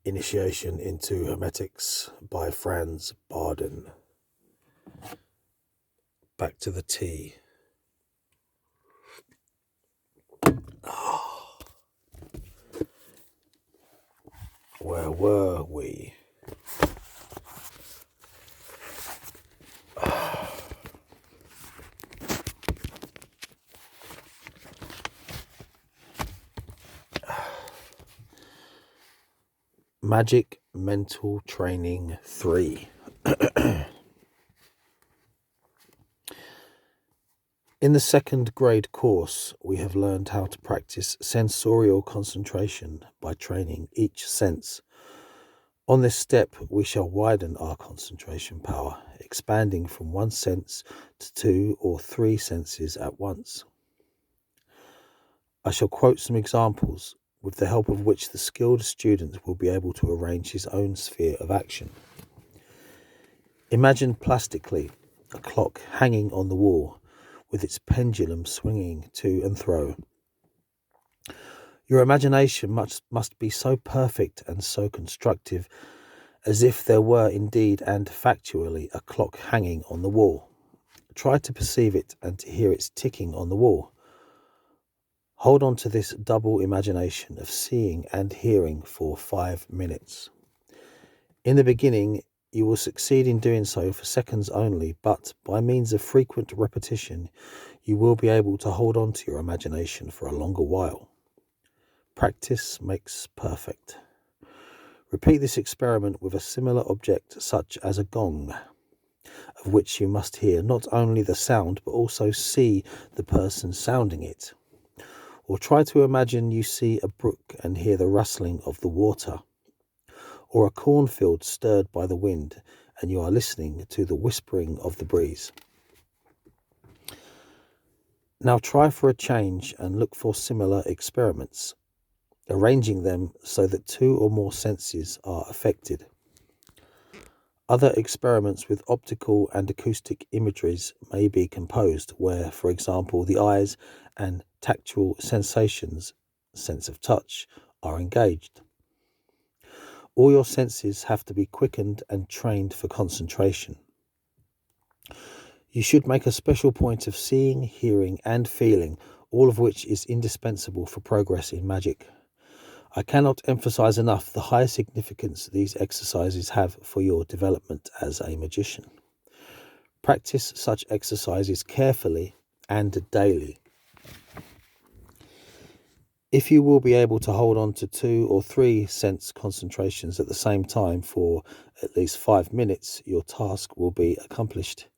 Initiation into Hermetics by Franz Barden. Back to the tea. Where were we? Magic Mental Training 3. In the second grade course, we have learned how to practice sensorial concentration by training each sense. On this step, we shall widen our concentration power, expanding from one sense to 2 or 3 senses at once. I shall quote some examples, with the help of which the skilled student will be able to arrange his own sphere of action. Imagine plastically a clock hanging on the wall, with its pendulum swinging to and fro. Your imagination must be so perfect and so constructive as if there were indeed and factually a clock hanging on the wall. Try to perceive it and to hear its ticking on the wall. Hold on to this double imagination of seeing and hearing for 5 minutes. In the beginning, you will succeed in doing so for seconds only, but by means of frequent repetition, you will be able to hold on to your imagination for a longer while. Practice makes perfect. Repeat this experiment with a similar object such as a gong, of which you must hear not only the sound but also see the person sounding it. Or try to imagine you see a brook and hear the rustling of the water, or a cornfield stirred by the wind and you are listening to the whispering of the breeze. Now try for a change and look for similar experiments, arranging them so that 2 or more senses are affected. Other experiments with optical and acoustic imageries may be composed where, for example, the eyes and tactile sensations, sense of touch, are engaged. All your senses have to be quickened and trained for concentration. You should make a special point of seeing, hearing, and feeling, all of which is indispensable for progress in magic. I cannot emphasize enough the high significance these exercises have for your development as a magician. Practice such exercises carefully and daily. If you will be able to hold on to 2 or 3 sense concentrations at the same time for at least 5 minutes, your task will be accomplished.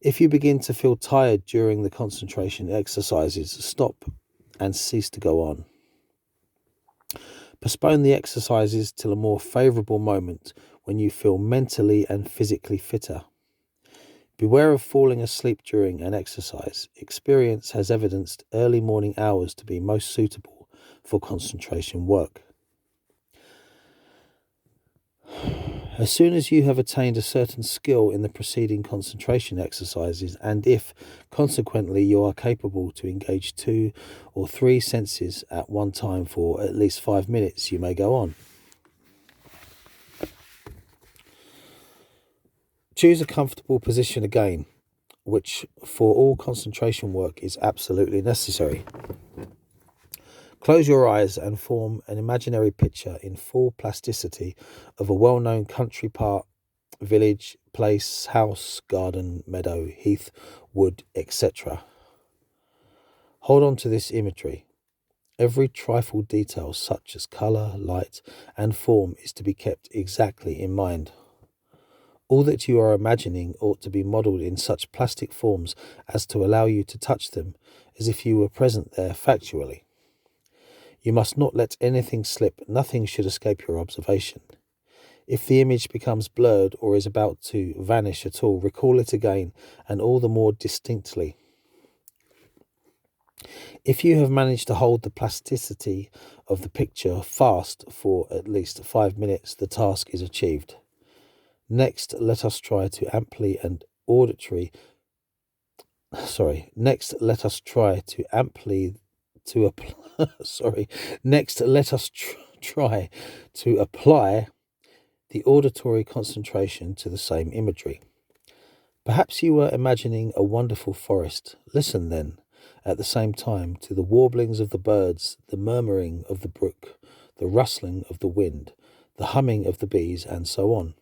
If you begin to feel tired during the concentration exercises, stop and cease to go on. Postpone the exercises till a more favourable moment when you feel mentally and physically fitter. Beware of falling asleep during an exercise. Experience has evidenced early morning hours to be most suitable for concentration work. As soon as you have attained a certain skill in the preceding concentration exercises, and if, consequently, you are capable to engage 2 or 3 senses at one time for at least 5 minutes, you may go on. Choose a comfortable position again, which for all concentration work is absolutely necessary. Close your eyes and form an imaginary picture in full plasticity of a well-known country part, village, place, house, garden, meadow, heath, wood, etc. Hold on to this imagery. Every trifle detail such as colour, light and form is to be kept exactly in mind. All that you are imagining ought to be modelled in such plastic forms as to allow you to touch them as if you were present there factually. You must not let anything slip, nothing should escape your observation. If the image becomes blurred or is about to vanish at all, recall it again and all the more distinctly. If you have managed to hold the plasticity of the picture fast for at least 5 minutes, the task is achieved. Next, let us try to amply and auditory. Next, let us try to amply to apply. Next, let us try to apply the auditory concentration to the same imagery. Perhaps you were imagining a wonderful forest. Listen then, at the same time, to the warblings of the birds, the murmuring of the brook, the rustling of the wind, the humming of the bees, and so on.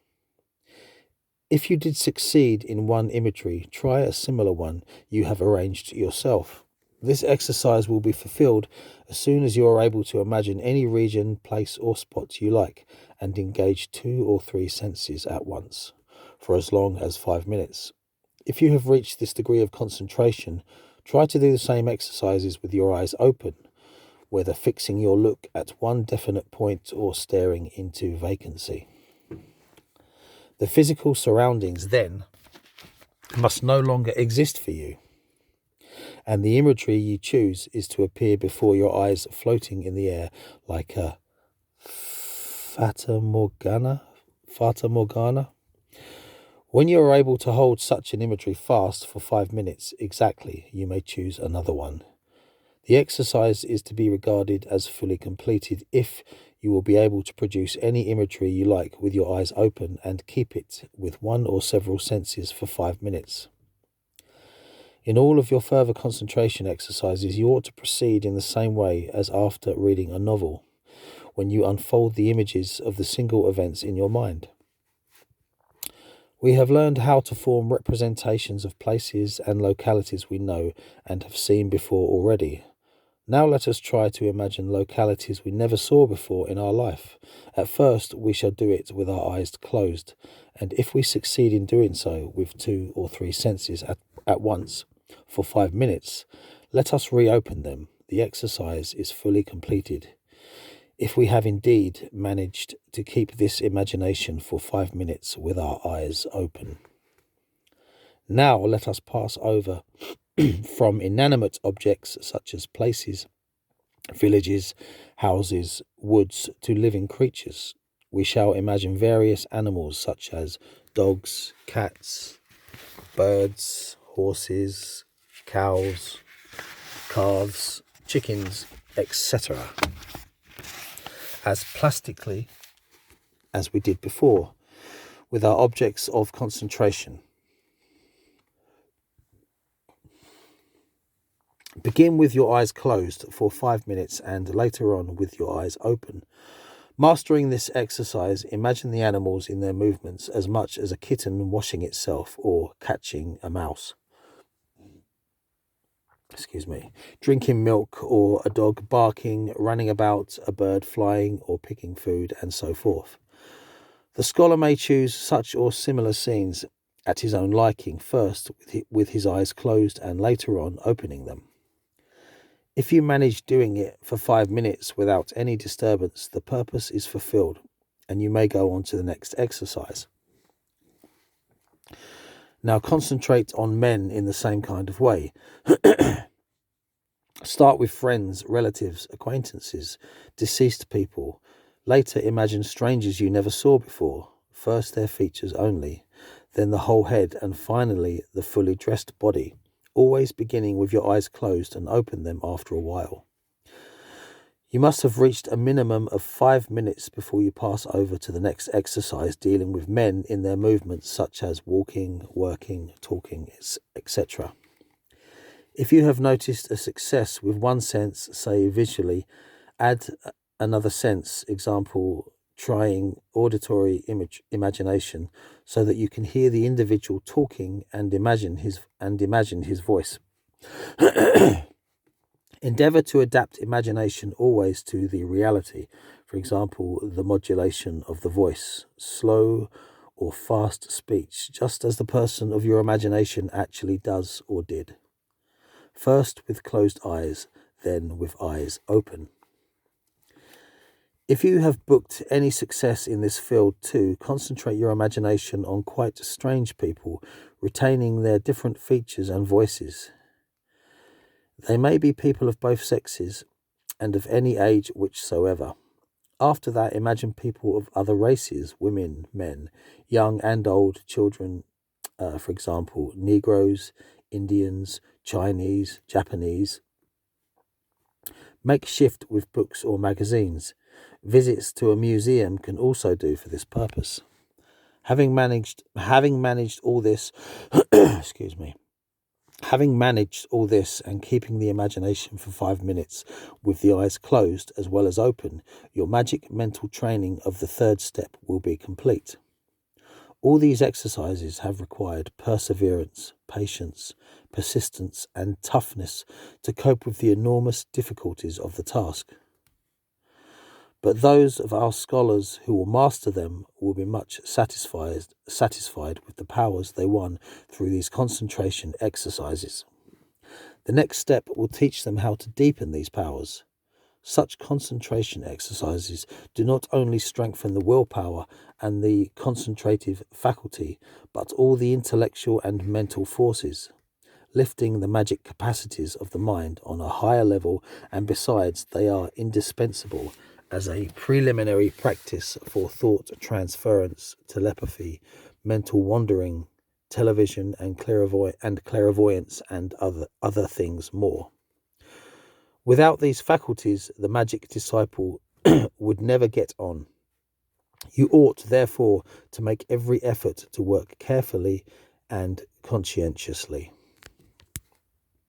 If you did succeed in one imagery, try a similar one you have arranged yourself. This exercise will be fulfilled as soon as you are able to imagine any region, place, or spot you like and engage 2 or 3 senses at once, for as long as 5 minutes. If you have reached this degree of concentration, try to do the same exercises with your eyes open, whether fixing your look at one definite point or staring into vacancy. The physical surroundings then must no longer exist for you, and the imagery you choose is to appear before your eyes floating in the air like a fata morgana. When you are able to hold such an imagery fast for 5 minutes exactly, you may choose another one. The exercise is to be regarded as fully completed if you will be able to produce any imagery you like with your eyes open and keep it with one or several senses for 5 minutes. In all of your further concentration exercises, you ought to proceed in the same way as after reading a novel, when you unfold the images of the single events in your mind. We have learned how to form representations of places and localities we know and have seen before already. Now let us try to imagine localities we never saw before in our life. At first, we shall do it with our eyes closed, and if we succeed in doing so with 2 or 3 senses at once for 5 minutes, let us reopen them. The exercise is fully completed. If we have indeed managed to keep this imagination for 5 minutes with our eyes open. Now let us pass over from inanimate objects such as places, villages, houses, woods, to living creatures. We shall imagine various animals such as dogs, cats, birds, horses, cows, calves, chickens, etc. as plastically as we did before, with our objects of concentration. Begin with your eyes closed for 5 minutes and later on with your eyes open. Mastering this exercise, imagine the animals in their movements as much as a kitten washing itself or catching a mouse. Drinking milk, or a dog barking, running about, a bird flying or picking food, and so forth. The scholar may choose such or similar scenes at his own liking, first with his eyes closed and later on opening them. If you manage doing it for 5 minutes without any disturbance, the purpose is fulfilled, and you may go on to the next exercise. Now concentrate on men in the same kind of way. Start with friends, relatives, acquaintances, deceased people. Later imagine strangers you never saw before. First their features only, then the whole head, and finally the fully dressed body, always beginning with your eyes closed and open them after a while. You must have reached a minimum of 5 minutes before you pass over to the next exercise dealing with men in their movements such as walking, working, talking, etc. If you have noticed a success with one sense, say visually, add another sense, example, trying auditory imagination, so that you can hear the individual talking and imagine his voice. Endeavour to adapt imagination always to the reality. For example, the modulation of the voice, slow or fast speech, just as the person of your imagination actually does or did. First with closed eyes, then with eyes open. If you have booked any success in this field too, concentrate your imagination on quite strange people, retaining their different features and voices. They may be people of both sexes and of any age whichsoever. After that, imagine people of other races, women, men, young and old, children, for example, Negroes, Indians, Chinese, Japanese. Make shift with books or magazines. Visits to a museum can also do for this purpose. Having managed all this, excuse me, having managed all this and keeping the imagination for 5 minutes with the eyes closed as well as open, your magic mental training of the third step will be complete. All these exercises have required perseverance, patience, persistence, and toughness to cope with the enormous difficulties of the task. But those of our scholars who will master them will be much satisfied with the powers they won through these concentration exercises. The next step will teach them how to deepen these powers. Such concentration exercises do not only strengthen the willpower and the concentrative faculty, but all the intellectual and mental forces, lifting the magic capacities of the mind on a higher level, and besides, they are indispensable as a preliminary practice for thought transference, telepathy, mental wandering, television, and clairvoyance, and other things more. Without these faculties, the magic disciple would never get on. You ought, therefore, to make every effort to work carefully and conscientiously.